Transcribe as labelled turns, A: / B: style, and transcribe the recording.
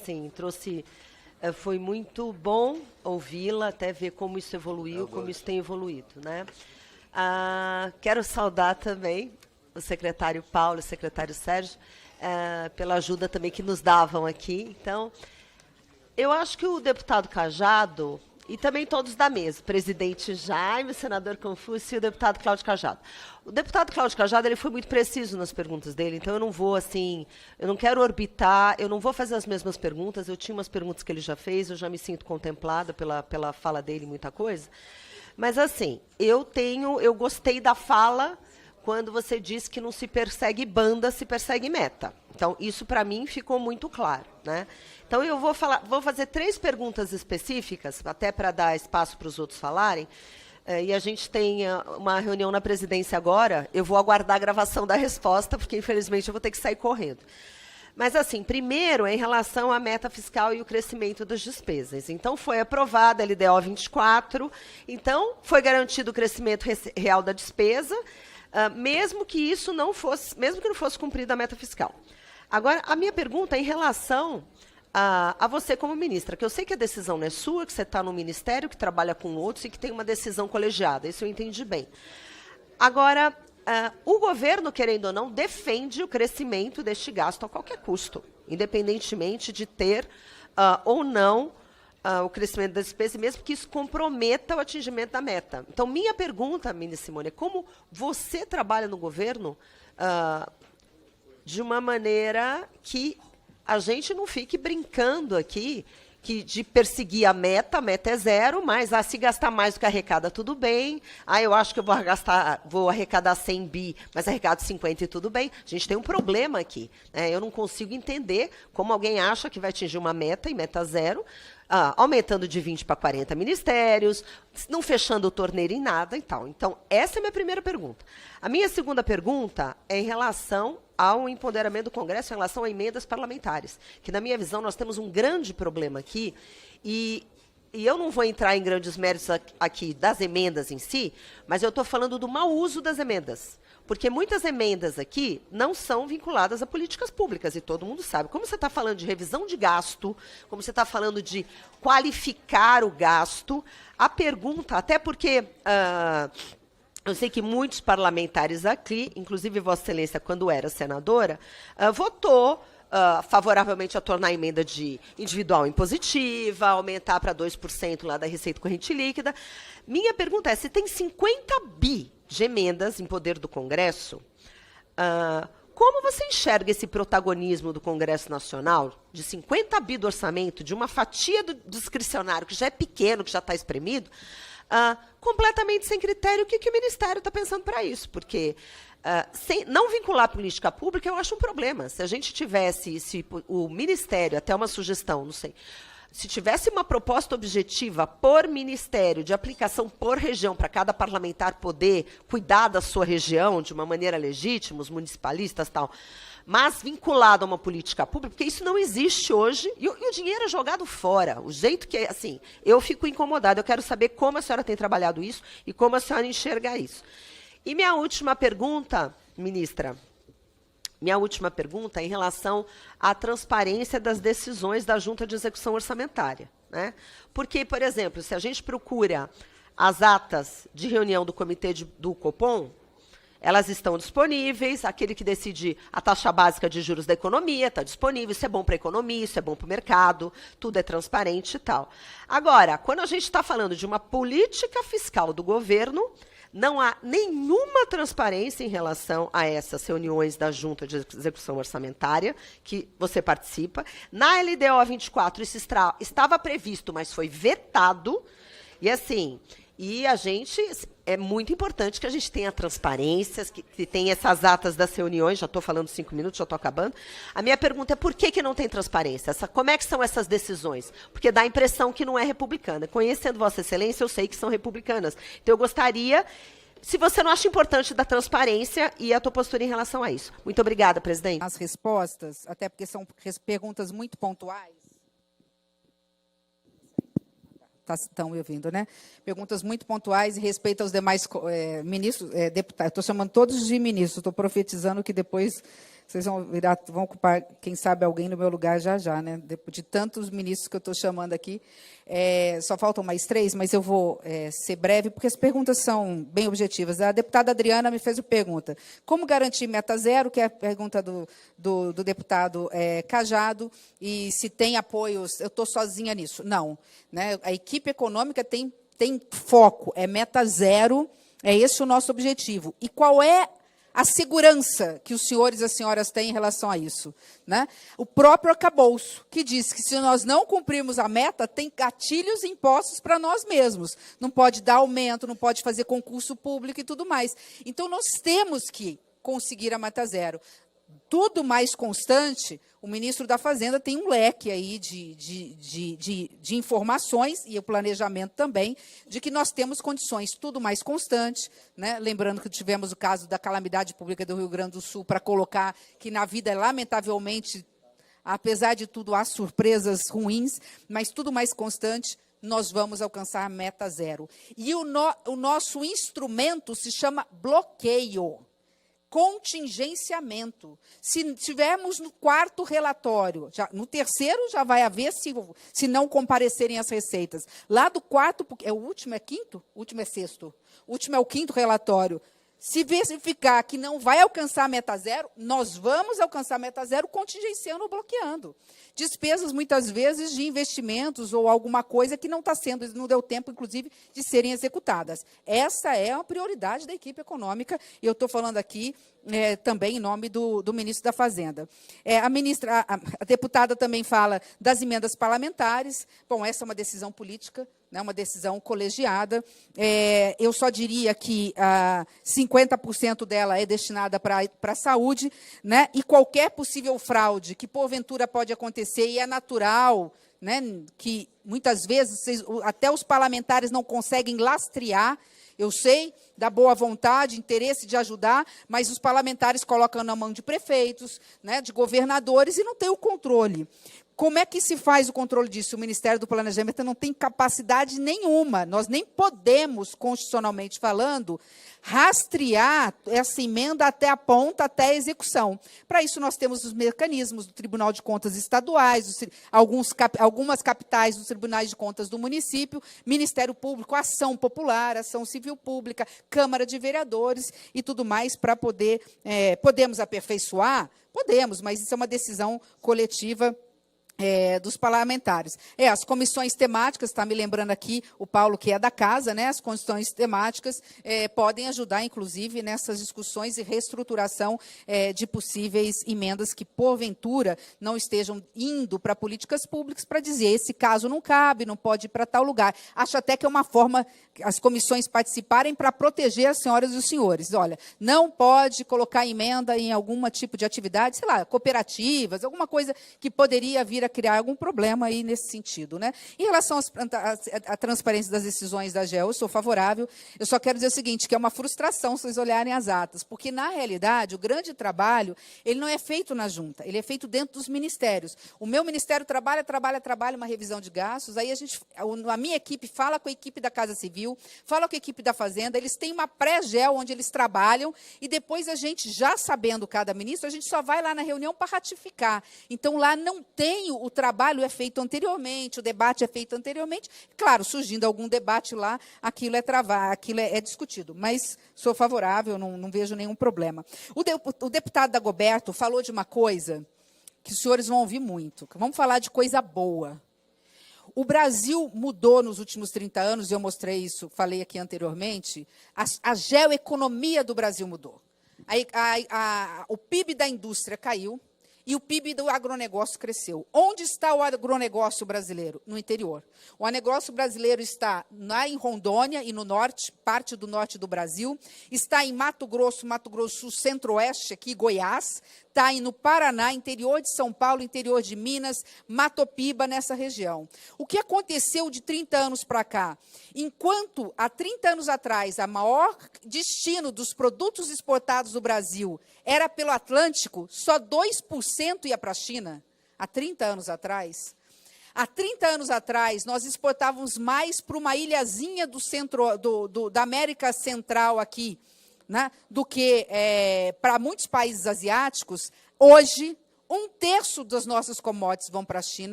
A: Sim, trouxe. Foi muito bom ouvi-la, até ver como isso evoluiu, como isso tem evoluído, né? Quero saudar também o secretário Paulo e o secretário Sérgio pela ajuda também que nos davam aqui. Então, eu acho que o deputado Cajado, e também todos da mesa, o presidente Jaime, o senador Confúcio e o deputado Cláudio Cajado. O deputado Cláudio Cajado, ele foi muito preciso nas perguntas dele, então eu não vou, assim, eu não quero orbitar, eu não vou fazer as mesmas perguntas, eu tinha umas perguntas que ele já fez, eu já me sinto contemplada pela fala dele, muita coisa. Mas, assim, eu gostei da fala quando você disse que não se persegue banda, se persegue meta. Então, isso, para mim, ficou muito claro, né? Então, eu vou fazer 3 perguntas específicas, até para dar espaço para os outros falarem, e a gente tem uma reunião na presidência agora, eu vou aguardar a gravação da resposta, porque, infelizmente, eu vou ter que sair correndo. Mas, assim, primeiro, em relação à meta fiscal e o crescimento das despesas. Então, foi aprovada a LDO 24, então, foi garantido o crescimento real da despesa, mesmo que não fosse cumprida a meta fiscal. Agora, a minha pergunta é em relação a você como ministra, que eu sei que a decisão não é sua, que você está no ministério, que trabalha com outros e que tem uma decisão colegiada, isso eu entendi bem. Agora, o governo, querendo ou não, defende o crescimento deste gasto a qualquer custo, independentemente de ter ou não o crescimento da despesa, mesmo que isso comprometa o atingimento da meta. Então, minha pergunta, ministra Simone, é como você trabalha no governo de uma maneira que a gente não fique brincando aqui de perseguir a meta é 0, mas se gastar mais do que arrecada, tudo bem. Eu acho que eu vou arrecadar 100 bi, mas arrecado 50 e tudo bem. A gente tem um problema aqui, né? Eu não consigo entender como alguém acha que vai atingir uma meta, e meta 0, aumentando de 20 para 40 ministérios, não fechando o torneiro em nada e tal. Então, essa é a minha primeira pergunta. A minha segunda pergunta é em relação ao empoderamento do Congresso em relação a emendas parlamentares, que, na minha visão, nós temos um grande problema aqui, e eu não vou entrar em grandes méritos aqui das emendas em si, mas eu estou falando do mau uso das emendas. Porque muitas emendas aqui não são vinculadas a políticas públicas, e todo mundo sabe. Como você está falando de revisão de gasto, como você está falando de qualificar o gasto, a pergunta, até porque eu sei que muitos parlamentares aqui, inclusive Vossa Excelência, quando era senadora, votou favoravelmente a tornar a emenda de individual impositiva, aumentar para 2% lá da receita corrente líquida. Minha pergunta é, se tem 50 bi de emendas em poder do Congresso, como você enxerga esse protagonismo do Congresso Nacional, de 50 bi do orçamento, de uma fatia do discricionário, que já é pequeno, que já está espremido, completamente sem critério? O que o Ministério está pensando para isso? Porque não vincular a política pública, eu acho um problema. Se a gente tivesse, o Ministério, até uma sugestão, não sei, se tivesse uma proposta objetiva por ministério, de aplicação por região, para cada parlamentar poder cuidar da sua região de uma maneira legítima, os municipalistas e tal, mas vinculado a uma política pública, porque isso não existe hoje, e o dinheiro é jogado fora. O jeito que, assim, eu fico incomodada. Eu quero saber como a senhora tem trabalhado isso e como a senhora enxerga isso. E minha última pergunta, ministra, é em relação à transparência das decisões da Junta de Execução Orçamentária, né? Porque, por exemplo, se a gente procura as atas de reunião do comitê do Copom, elas estão disponíveis, aquele que decide a taxa básica de juros da economia está disponível, isso é bom para a economia, isso é bom para o mercado, tudo é transparente e tal. Agora, quando a gente está falando de uma política fiscal do governo, não há nenhuma transparência em relação a essas reuniões da Junta de Execução Orçamentária, que você participa. Na LDO 24, isso estava previsto, mas foi vetado. E, assim, é muito importante que a gente tenha transparência, que tenha essas atas das reuniões. Já estou falando 5 minutos, já estou acabando. A minha pergunta é por que não tem transparência? Como é que são essas decisões? Porque dá a impressão que não é republicana. Conhecendo Vossa Excelência, eu sei que são republicanas. Então, eu gostaria, se você não acha importante, da transparência e a tua postura em relação a isso. Muito obrigada, presidente.
B: As respostas, até porque são perguntas muito pontuais. Estão me ouvindo, né? Perguntas muito pontuais e respeito aos demais ministros, deputados. Estou chamando todos de ministros, estou profetizando que depois Vocês vão ocupar, quem sabe, alguém no meu lugar já, né? Depois de tantos ministros que eu estou chamando aqui. Só faltam mais 3, mas eu vou ser breve, porque as perguntas são bem objetivas. A deputada Adriana me fez uma pergunta. Como garantir meta zero, que é a pergunta do deputado Cajado, e se tem apoios, eu estou sozinha nisso. Não. Né? A equipe econômica tem foco, é meta zero, é esse o nosso objetivo. E qual é a segurança que os senhores e as senhoras têm em relação a isso? Né? O próprio arcabouço, que diz que se nós não cumprirmos a meta, tem gatilhos impostos para nós mesmos. Não pode dar aumento, não pode fazer concurso público e tudo mais. Então, nós temos que conseguir a meta zero. Tudo mais constante, o ministro da Fazenda tem um leque aí de informações, e o planejamento também, de que nós temos condições tudo mais constante, né? Lembrando que tivemos o caso da calamidade pública do Rio Grande do Sul, para colocar que na vida, lamentavelmente, apesar de tudo, há surpresas ruins, mas tudo mais constante, nós vamos alcançar a meta zero. E o nosso instrumento se chama bloqueio. Contingenciamento. Se tivermos no 4º relatório, no 3º já vai haver, se não comparecerem as receitas. Lá do 4º, o último é 5º? O último é 6º. O último é o 5º relatório. Se verificar que não vai alcançar a meta zero, nós vamos alcançar a meta zero contingenciando ou bloqueando. Despesas, muitas vezes, de investimentos ou alguma coisa que não está sendo, não deu tempo, inclusive, de serem executadas. Essa é a prioridade da equipe econômica, e eu estou falando aqui também em nome do ministro da Fazenda. A deputada também fala das emendas parlamentares. Bom, essa é uma decisão política, né, uma decisão colegiada. Eu só diria que 50% dela é destinada para a saúde, né, e qualquer possível fraude que, porventura, pode acontecer, e é natural, né, que, muitas vezes, até os parlamentares não conseguem lastrear. Eu sei da boa vontade, interesse de ajudar, mas os parlamentares colocam na mão de prefeitos, né, de governadores, e não tem o controle. Como é que se faz o controle disso? O Ministério do Planejamento não tem capacidade nenhuma. Nós nem podemos, constitucionalmente falando, rastrear essa emenda até a ponta, até a execução. Para isso, nós temos os mecanismos do Tribunal de Contas Estaduais, algumas capitais dos Tribunais de Contas do município, Ministério Público, Ação Popular, Ação Civil Pública, Câmara de Vereadores e tudo mais para poder... podemos aperfeiçoar? Podemos, mas isso é uma decisão coletiva dos parlamentares. As comissões temáticas, está me lembrando aqui o Paulo, que é da casa, né? As comissões temáticas podem ajudar, inclusive, nessas discussões e reestruturação de possíveis emendas que, porventura, não estejam indo para políticas públicas para dizer esse caso não cabe, não pode ir para tal lugar. Acho até que é uma forma as comissões participarem para proteger as senhoras e os senhores. Olha, não pode colocar emenda em algum tipo de atividade, sei lá, cooperativas, alguma coisa que poderia vir a criar algum problema aí nesse sentido, né? Em relação à transparência das decisões da AGEL, eu sou favorável. Eu só quero dizer o seguinte, que é uma frustração se vocês olharem as atas, porque, na realidade, o grande trabalho, ele não é feito na junta, ele é feito dentro dos ministérios. O meu ministério trabalha uma revisão de gastos, aí a minha equipe fala com a equipe da Casa Civil, fala com a equipe da Fazenda, eles têm uma pré-GEL onde eles trabalham, e depois a gente, já sabendo cada ministro, a gente só vai lá na reunião para ratificar. Então, lá não tem o trabalho é feito anteriormente, o debate é feito anteriormente. Claro, surgindo algum debate lá, aquilo é travado, aquilo é discutido. Mas sou favorável, não vejo nenhum problema. O deputado Dagoberto falou de uma coisa que os senhores vão ouvir muito. Vamos falar de coisa boa. O Brasil mudou nos últimos 30 anos, eu mostrei isso, falei aqui anteriormente, a geoeconomia do Brasil mudou. O PIB da indústria caiu, e o PIB do agronegócio cresceu. Onde está o agronegócio brasileiro? No interior. O agronegócio brasileiro está em Rondônia e no norte, parte do norte do Brasil, está em Mato Grosso Sul, centro-oeste, aqui, Goiás, está no Paraná, interior de São Paulo, interior de Minas, Matopiba, nessa região. O que aconteceu de 30 anos para cá? Enquanto, há 30 anos atrás, o maior destino dos produtos exportados do Brasil era pelo Atlântico, só 2% ia para a China, há 30 anos atrás. Há 30 anos atrás, nós exportávamos mais para uma ilhazinha da América Central aqui, né, do que para muitos países asiáticos. Hoje, 1/3 das nossas commodities vão para a China.